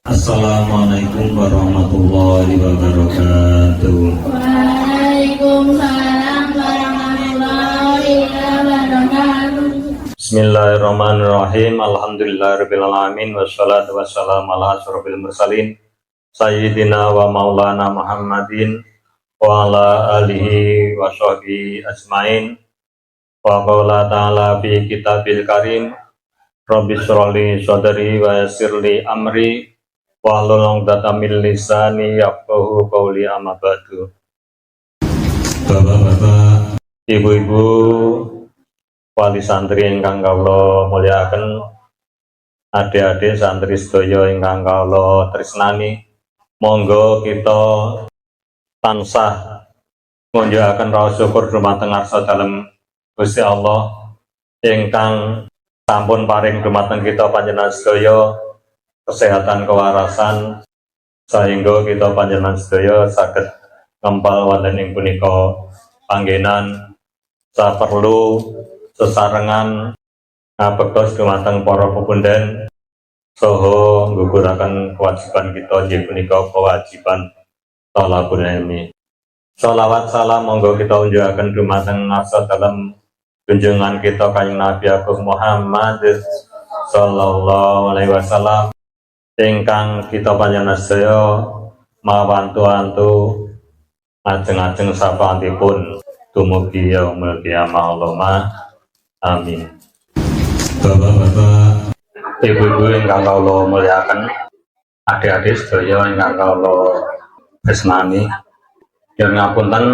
Assalamualaikum warahmatullahi wabarakatuh. Waalaikumsalam warahmatullahi wabarakatuh. Bismillahirrahmanirrahim. Alhamdulillahirabbil alamin wassalatu wassalamu ala asyrofil mursalin sayyidina wa maulana Muhammadin wa ala alihi wa sahbihi ajmain. Wa qala ta'ala fi kitabil karim Rabbi shrahli sadri wa yassirli amri wahlul 'uqdatam min lisani yafqahu qawli, amma ba'du. Bapak-bapak, ibu-ibu, wali santri ingkang kawula mulyakaken, adik-adik santri sedaya ingkang kawula tresnani, monggo kita tansah ngunjukaken raos syukur dumateng ngarsa dalem Gusti Allah ingkang sampun paring dumateng kita panjenengan sedaya kesehatan kewarasan sehingga kita panjenengan sedaya saged ngempal wonten ing punika panggenan saperlu sesarengan ngabektos dumateng para pepunden saha ngguguraken kewajiban kita inggih punika kewajiban thalabul ilmi. Shalawat salam monggo kita unjukaken dumateng ngarsa dalem junjungan kita Kanjeng Nabi Agung Muhammad sallallahu alaihi wasallam ingkang kita panjenengan sedaya mawantu-wantu ajeng-ajeng sapaantipun dumugi yaumul qiyamah. Allahumma amin. Bapak-bapak, ibu-ibu ingkang kawula mulyakaken, adik-adik sedaya ingkang kawula tresnani, nyuwun ngapunten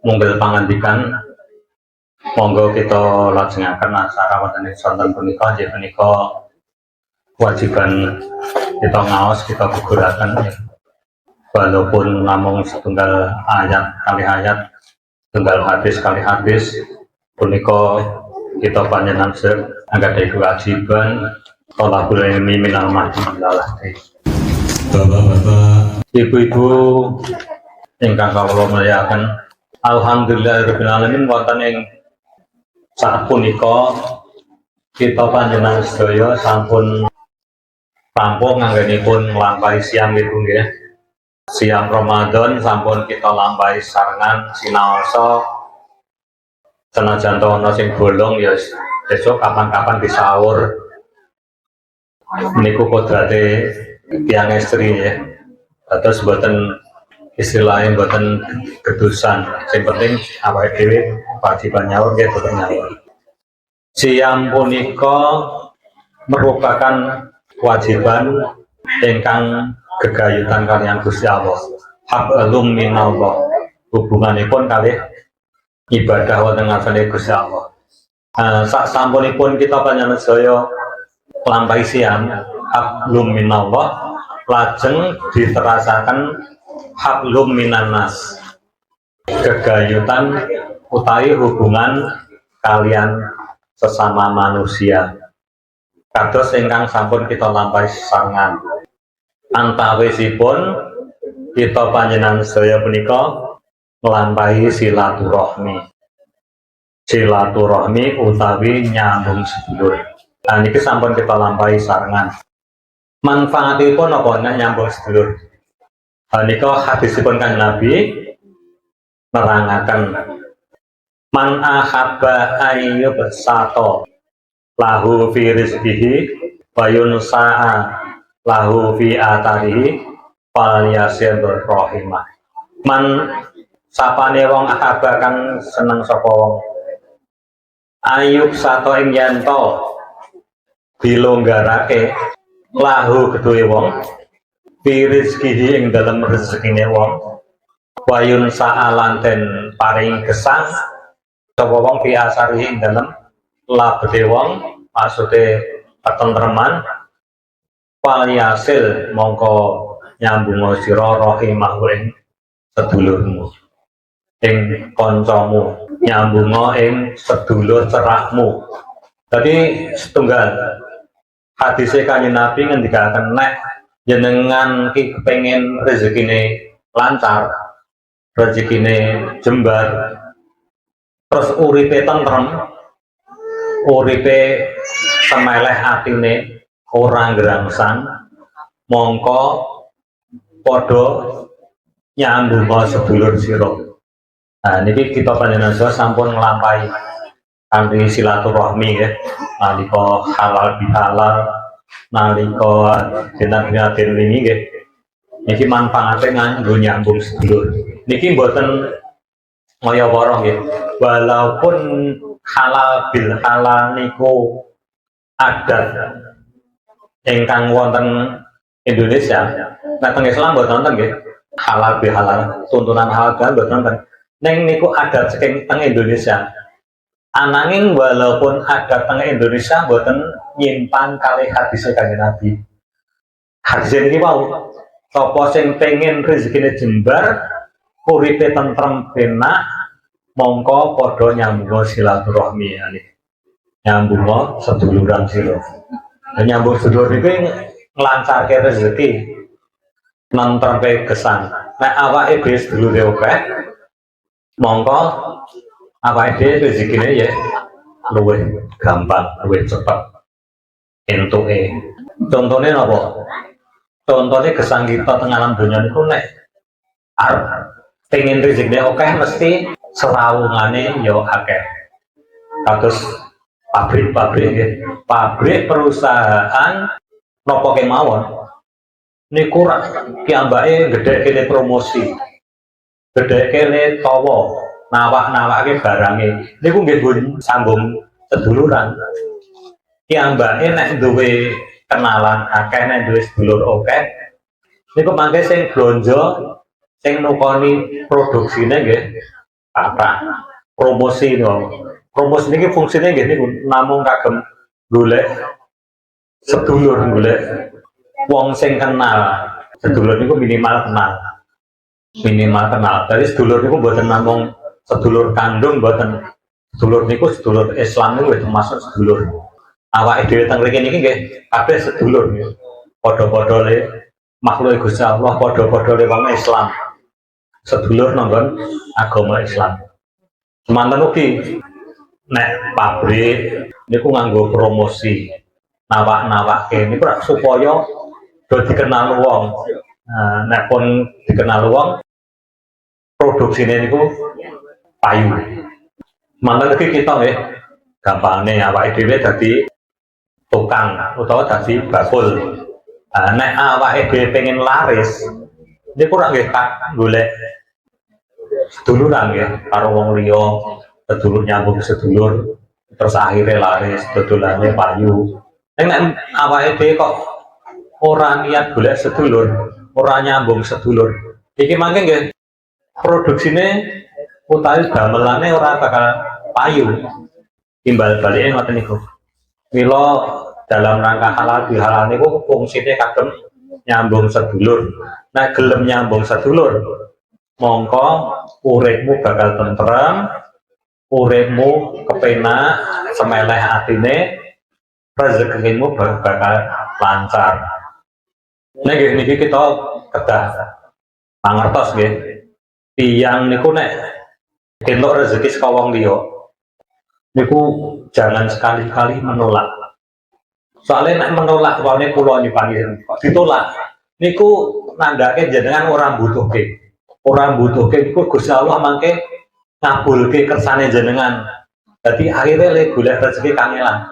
munggil pangandikan monggo kita lajengaken acara wonten ing sonten punika nggih punika kewajiban kita ngaos, kita guguraken ya. Walaupun namung setunggal ayat kali ayat, setunggal hadis kali hadis, punika kita panjenengan anggadhahi kewajiban thalabul ilmi minal mahdi ilal lahdi. Bapak-bapak, ibu-ibu ingkang kawula mulyakaken, alhamdulillahirabbil alamin wonten ing saat punika kita panjenengan sedaya sampun rampung anggenipun nglampahi siam itu nggih. Siam Ramadan sampun kita lampahi sarengan sinaosa, senajan ana sing bolong ya besok kapan-kapan disaur. Niku kodrate tiyang estri ya. Terus boten istilahnya boten kedusan. Sing penting awake dhewe kewajiban nyaur nggih boten nyaur. Siam punika merupakan kewajiban ingkang gegayutan kalian Gusti Allah. Hablum minallah, hubunganipun kalih ibadah wonten ngarsane Gusti Allah. Sak sampunipun kita panjenengan sedaya lampahi siam hablum minallah, lajeng diterasaken hablum minannas, gegayutan utawi hubungan kalian sesama manusia. Kados ingkang sampun kita lampahi sangan, antawisipun kita panjenengan sedaya punika nglampahi silaturahmi. Silaturahmi utawi nyambung sedulur. Nah niki sampun kita lampahi sarengan. Manfaatipun apa nek nyambung sedulur? Nika hadisipun Kanjeng Nabi nerangaken man ahabba ayyub sato lahu fi rizqihi wa yunsa'a lahu fi atarihi falyasir rahimah. Man sapane wong ahaba kang seneng sapa wong ayub sato ing yanto dilonggarake lahu kedue wong fi rizqihi ing dalem rezekine wong wa yunsa'a lan den paring gesang sapa wong fi asarihi ing dalem labete wong, maksude ketentreman, falyasil mongko nyambung sira rahimahu ing sedulurmu, ing kancamu, nyambung ing sedulur cerahmu. Jadi setunggal hadise Kanjeng Nabi ngendikaken nek jenengan ki kepengin rezekine lancar, rezekine jembar, terus uripe tentrem, uripe semeleh atine ora ngrangsang, mongko padha nyambunga sedulur sira. Nah niki kita panjenengan sampun nglampahi kanthi silaturahmi ya, nalika halal bihalal, nalika dinten-dinten wingi nggih. Niki manfaate nganggo nyambung sedulur. Niki mboten kaya wara nggih. Walaupun halal bil halal niku adat ingkang wonten Indonesia, nek teng Islam mboten wonten nggih. Halal bil halal, tuntunan halal kan mboten wonten. Ning niku adat saking teng Indonesia. Ananging walaupun adat teng Indonesia mboten nyimpan kalih hadis Kanjeng Nabi. Hadis niki wau, sapa sing pengen rezekine jembar, uripe tentrem penak, mongko padha nyambung silaturahmi yani. Nyambung seduluran sira. Nyambung sedulur iki nglancarke rezeki, nentremke gesang. Nek awake dhewe sedulure akeh, mongko awake dhewe rezekine ya luwih gampang, luwih cepet entuke. Contone napa? Contone gesang kita teng alam donya niku nek arep pengen rezekine akeh mesti serawungane ya akeh. Kados pabrik-pabrik nggih, pabrik perusahaan napa kemawon niku kiambake gedhekne promosi, gedhekne tawa, nawak-nawake barange niku nggih sambung seduluran. Kiambake nek duwe kenalan akeh, nek duwe sedulur akeh niku mangke sing blonjo, sing nukoni produksine nggih kathah. Promosi niku. Promosi niki fungsine nggih niku namung kagem golek sedulur, golek wong sing kenal. Sedulur niku minimal kenal. Minimal kenal. Jadi sedulur niku mboten namung sedulur kandung, mboten. Sedulur niku sedulur Islam niku termasuk sedulur. Awake dhewe teng mriki niki nggih kabeh sedulur nggih. Padha-padha le makhluk Gusti Allah, padha-padha le wong Islam. Sedulur nanggon agama Islam. Semanten ugi nek pabrik niku nganggo promosi, nawak-nawake niku supaya do dikenal wong. Nek pun dikenal wong, produksine niku payu. Manten iki kita nggih gampangane awake dhewe dadi tukang utawa dadi bakul. Nek awake dhewe pengen laris niku ora nggih golek seduluran nggih karo wong liya. Sedulur nyambung sedulur, terus akhirnya laris, dodolane payu. Nek awake dhewe kok ora niat golek sedulur, ora nyambung sedulur, iki mangke nggih produksine utawi damelane ora bakal payu. Timbal balike ngoten niku. Mila dalam rangka halal bihalal niku fungsine kagem nyambung sedulur. Nek gelem nyambung sedulur, mongko uripmu bakal tentrem, uripmu kepenak, semeleh atine, rezekimu bakal lancar. Nggih niki kita kedah pangertos nggih. Tiyang niku nek entuk rezeki saka wong liya niku jangan sekali-kali menolak. Soalnya nek menolak wae kula nyipani kok ditolak niku nandhake jenengan ora mbutuhke. Ora mbutuhke niku Gusti Allah mangke ngabulke kersane jenengan. Jadi akhirnya le golek rezeki kangelan.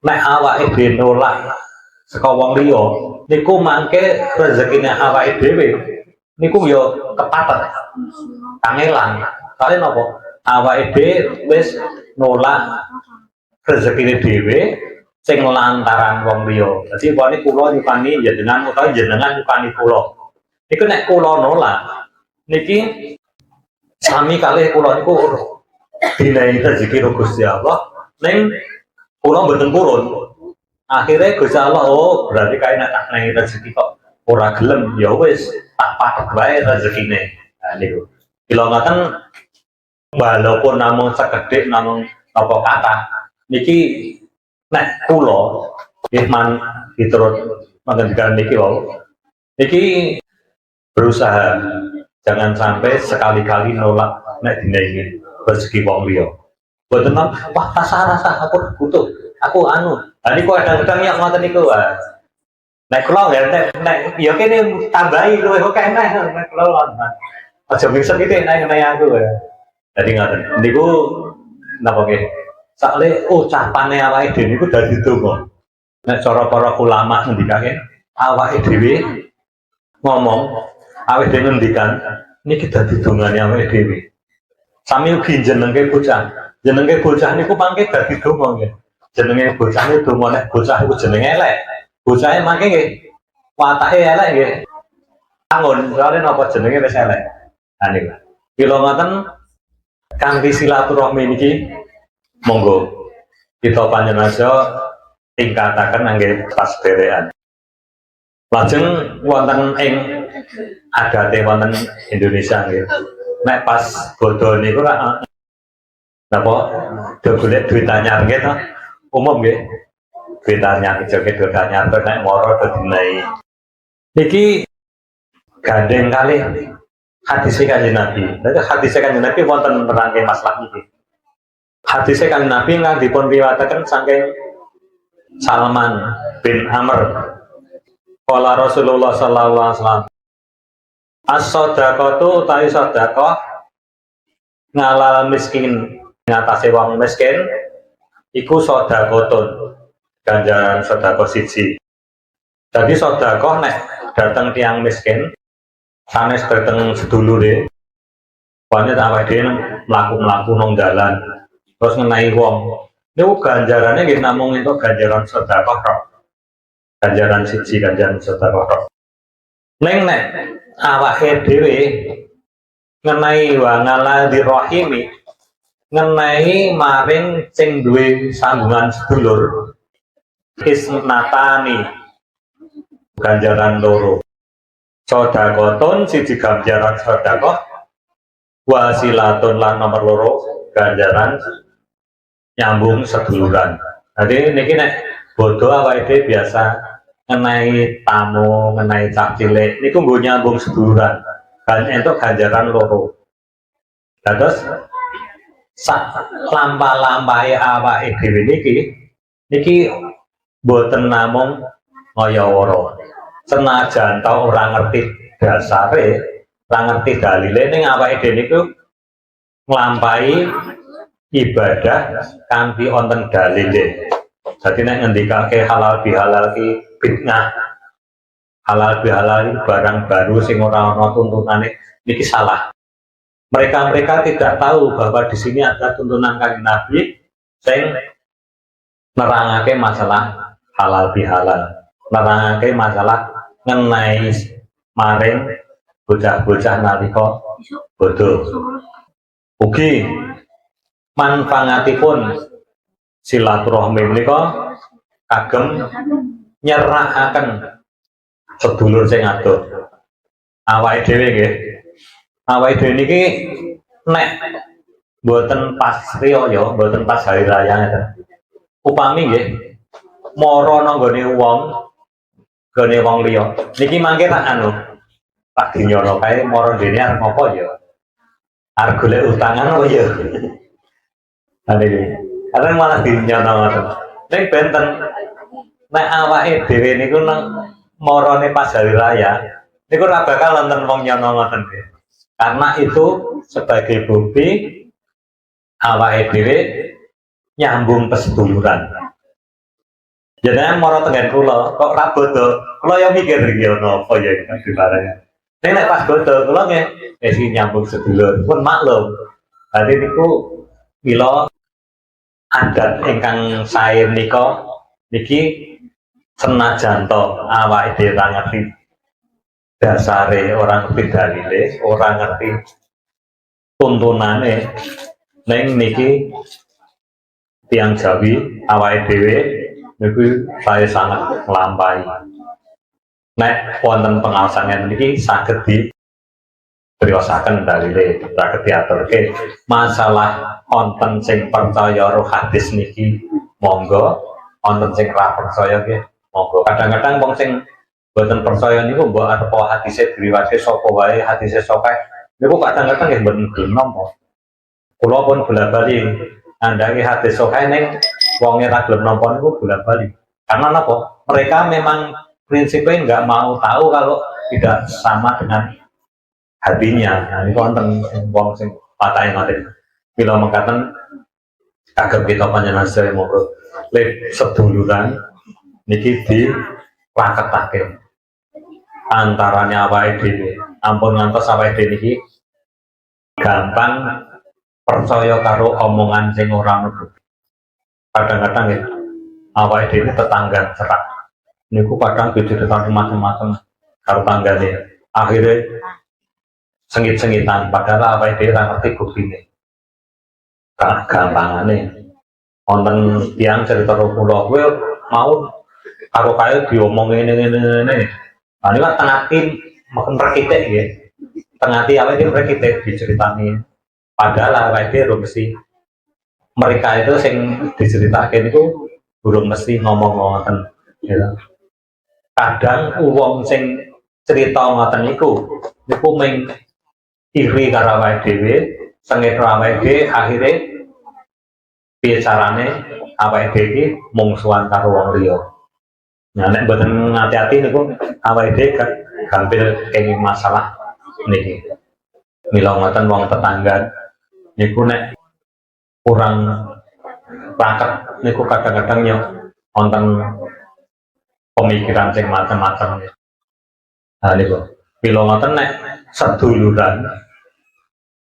Nek awake dhewe nolak saka wong liya niku mangke rezekine awake dhewe niku ya kepatet. Kangelan. Kale napa? Awake dhewe wis nolak rezekine dhewe sing lantaran wong liya. Dadi wani kula nyupani jenengan utawa jenengan nyupani kula. Niku nek kula nolak niki sami kalih kula niku dinaiki rezeki Gusti Allah ning kula mboten purun. Akhirnya Gusti Allah berarti kae nek tak naiki rezeki kok ora gelem ya wis tak patok wae rezekine. Nah niku. Kula ngaten walaupun namung sekedhik namung apa kata niki nek kula nggih man diturut mangendikan niki wau. Niki berusaha jangan sampai sekali-kali nolak nek dinaiki rezeki wong liya. Mboten wah tasarasa aku butuh, aku anu. Lah niku kadang-kadang ya ngoten niku wae. Nek kula nek ya kene tambahi luwih kok enak nek kula. Aja mixer iki nek aku ya. Dadi ngoten. Niku napa nggih? Sakle ucapane awake dhewe niku dadi donga. Nek cara para ulama ngendikake awake dhewe ngomong, awake dhewe ngendikan niki dadi dongane awake dhewe. Sami ugi jenenge bocah. Jenenge bocah niku mangke dadi donga nggih. Jenenge bocah niku donga nek bocah iku jenenge elek. Bocahe mangke nggih watake elek nggih. Angon, soalé napa jenenge wis elek. Ha niku. Kula ngoten kanthi silaturahmi niki monggo kita panjenengan tingkataken nggih pas derekan. Lajeng wonten ing adate wonten Indonesia nggih. Nek pas bodho niku ra napa do golek duit anyar nggih to. Umum nggih. Duit anyar joget duit anyar nek moro do dinai. Niki gandeng kali hadis Kanjeng Nabi. Nek hadis Kanjeng Nabi wonten nerangke masalah iki. Hadis Kanjeng Nabi ingkang dipun riwayataken saking Salman bin Amr. Qala Rasulullah sallallahu alaihi wasallam. As-shadaqatu utawi sedekah ngalal miskin ngatasi wong miskin iku sedekahun ganjaran sedekah siji. Jadi sedekah nek dateng tiang miskin sanes dateng sedulure banyak awake dhewe mlaku-mlaku nang dalan terus ngenai wong niku ganjarane nggih namung entuk ganjaran sedekah tok. Ganjaran siji ganjaran sedekah tok. Ning nek awake dhewe ngenai wangala dirahimi ngenai maring sing duwe sambungan sedulur isnatani ganjaran loro. Sedekahun siji ganjaran sedekah wasilatun lan nomor loro ganjaran nyambung seduluran. Jadi niki nek bodho awake dhewe biasa ngenai tamu, ngenai cah cilik niku nggo nyambung seduluran. Kan entuk ganjaran loro. Terus sak lampah-lampahe awake dhewe niki boten namung kaya wara. Senajan tau ora ngerti dasare, ora ngerti dalile ning awake dhewe niku nglampahi ibadah kanthi wonten dalile. Jadi nek ngendikake halal bihalal ki bid'ah. Halal bihalal barang baru sing ora ana tuntunane niki salah. Mereka tidak tahu bahwa di sini ada tuntunan Kanjeng Nabi sing nerangake masalah halal bihalal, nerangake masalah ngenai maring bocah-bocah nalika bodho. Ugi manfaatipun silaturahmi menika kagem nyerahaken sedulur sing adoh. Awake dhewe nggih. Awake dhewe niki nek mboten pas riyaya, mboten pas hari raya ngeten. Upami nggih mara nang gone wong liya. Niki mangke tak tak dinyono kae mara dene arep apa ya? Arep golek utangan apa ya? Niki. Karena malah dinyono ngoten. Ning benten nek awake dhewe niku nang marane pas hari raya, niku ora bakal wonten wong nyono ngoten nggih. Karena itu sebagai bukti awake dhewe nyambung keseduluran. Jenengan mara tengen kula kok ra bodho, kula yo mikir iki ono apa ya iki bareng. Nek nek pas bodho kula nggih iki nyambung sedulur, pun maklum. Dadi niku mila adat ingkang sae nika niki senajan to awake dhewe ra ngerti dasare, orang ngerti dalile, orang ngerti tuntunane ning niki tiang Jawi awake dhewe niku saya sangat nglampahi. Nek wonten pengawasan niki saged dibriosaken dalile, saged diaturke masalah wonten sing percaya roh hadis niki monggo, wonten sing ra percaya nggih monggo. Kadang-kadang wong sing boten percaya niku mbok arepa hadise diriwayatke sapa wae hadise sokeh niku kadang-kadang nggih mboten gelem nampa. Kula pun bola-bali ngandhaki hadis sokeh ning wong ora gelem nampa niku bola-bali. Karena napa? Mereka memang prinsipnya nggak mau tahu kalau tidak sama dengan hatinya. Nah, ini konten wong sing patahe ngoten. Mila mengatakan agak kita panjenengan sedaya monggo le seduluran niki di praketake antaranya awake dhewe. Ampun ngantos awake dhewe niki gampang percaya karo omongan sing ora nuduh. Kadang-kadang ya awake dhewe tetangga cerak niku kadang diceritani macam-macam karo tanggane. Akhirnya sengit-sengitan padahal awake dhewe ora ngerti buktine. Gampangane wonten tiyang cerita kula kowe mau karo kae diomongin ngene-ngene. Nah niku tengah tim meken rekitek nggih. Tengah ti awake dhewe rekitek diceritani. Padahal awake dhewe mesti mereka itu sing diceritake niku durung mesti ngomong ngoten ya. Kadang wong sing cerita ngoten niku mung iri karo awake dhewe, sengit karo awake dhewe, akhire piye carane awake dhewe iki mungsuhan karo wong liya. Nah nek mboten ngati-ati niku awake dhewe gampil kenging masalah niki. Mila ngoten wong tetangga niku nek kurang paket niku kadang-kadang yo wonten pemikiran sing macam-macam. Nah niku mila ngoten nek seduluran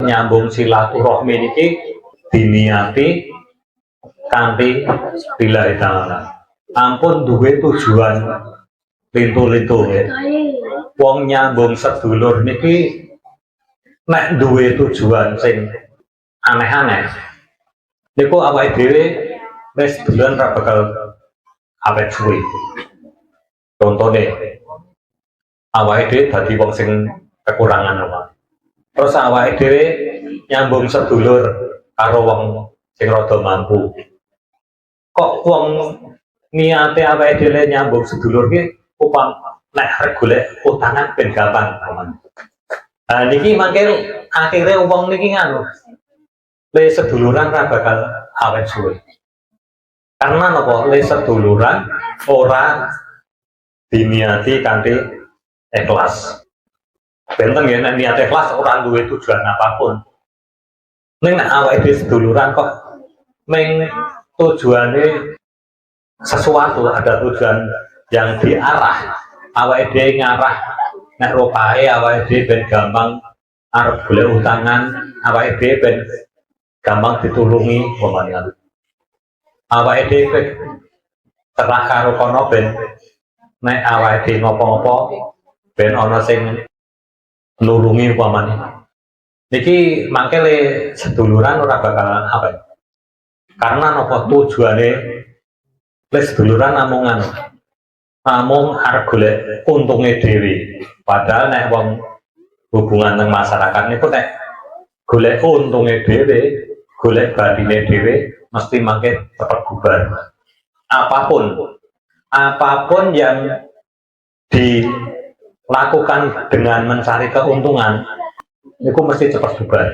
nyambung silaturahmi niki diniati kanthi billahi ta'ala. Ampun duwe tujuan lintu-lintu ya. Wong nyambung sedulur niki nek duwe tujuan sing aneh-aneh niku awake dhewe wis duluan ra bakal awet suwe. Contone awake dhewe dadi wong sing kekurangan apa. Terus awake dhewe nyambung sedulur karo wong sing rada mampu. Kok wong niate awake dhewe nyambung sedulur ki upam nek arep golek utangan ben gampang. Nah niki mangke akhire wong niki nganu le seduluran ra bakal awet suwe. Karena napa? Le seduluran ora diniati kanthi ikhlas. Benten ya nek niat ikhlas ora duwe tujuan apapun. Ning nek awake dhewe seduluran kok meng tujuane sesuatu, ada tujuan yang diarah. Awake dhewe ngarah nek rupae awake dhewe ben gampang arep golek utangan, awake dhewe ben gampang ditulungi pemanian. Awake dhewe terah karo kono ben nek awake dhewe ngopo-ngopo ben ana sing nulungi upamane. Niki mangke le seduluran ora bakal apa. Karena napa tujuane le seduluran namung arep golek untunge dhewe. Padahal nek wong hubungan teng masyarakat niku nek golek untunge dhewe, golek badine dhewe mesti mangke cepet bubar. Apapun yang dilakukan dengan mencari keuntungan itu mesti cepat bubar.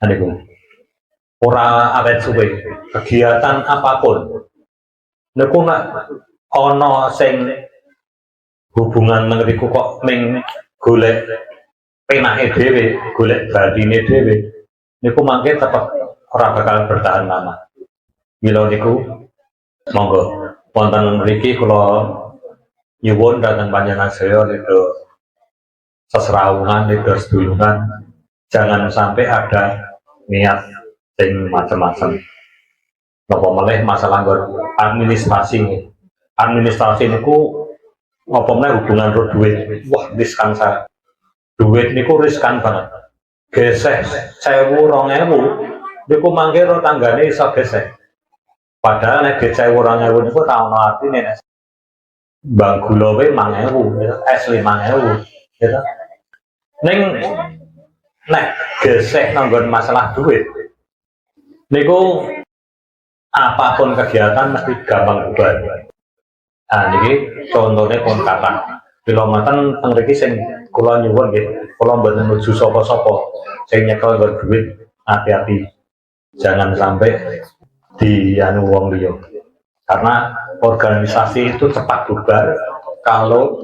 Niku ora awet suwe. Kegiatan apapun niku nek ana sing hubungan mengriku kok ming golek penake dhewe, golek badine dhewe niku mangke cepet ora bakal bertahan lama. Mila niku monggo wonten mriki kula nyuwun dhateng panjenengan sedaya itu seserawungan, itu sedulungan, jangan sampai ada niat sing macam-macam. Napa meneh masalah administrasi. Administrasi niku apa meneh hubungan karo duit. Wah, riskan sangat. Duit niku riskan banget. Gesek 1000 2000 niku mangke ro tanggane iso gesek. Padahal nek 1000 2000 niku ta ono artine nek Bang gula wae 5000, es 5000 gitu. Ning nek gesek nanggon masalah duit niku apapun kegiatan mesti gampang bubar. Nah niki contohnya pun kata bila ngoten teng mriki sing kula nyuwun nggih, kula mboten nuju sapa-sapa sing nyekel nggon duit, hati-hati. Jangan sampai dianu wong liya. Karena organisasi itu cepat bubar kalau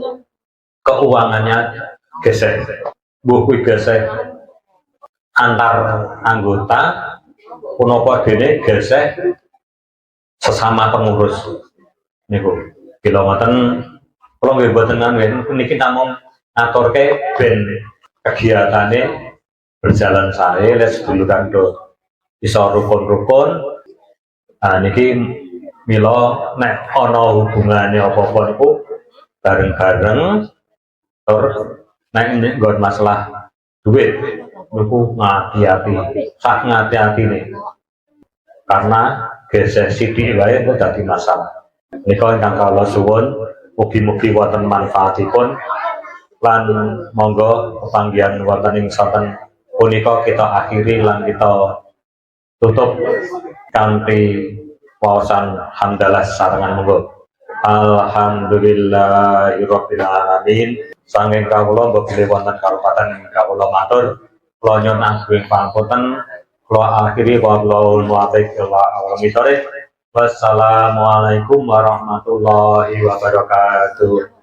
keuangannya gesek, buku gesek antar anggota, punapa dene gesek sesama pengurus. Niku, kila ngoten, kula nggih boten nganggen niki namung ngaturke ben kegiatane berjalan sae, les duluran do iso rukun-rukun. Niki mila nek ana hubungane apa-apa niku bareng-bareng, tur nek nggon masalah duit niku ngati-ati, sak ngati-atine. Karena gesek sithik wae kok dadi masalah. Nika ingkang kula suwun mugi-mugi wonten manfaatipun lan monggo pepanggihan wonten ing sonten punika kita akhiri lan kita tutup kanthi waosan hamdalah sarangan monggo. Alhamdulillahirabbil alamin. Sanging kawula mbekle wonten karupaten kawula matur kula nyuwun agung pangapunten. Kula akhiri wabillahi muwaffiq ila aqwamit thoriq. Wassalamualaikum warahmatullahi wabarakatuh.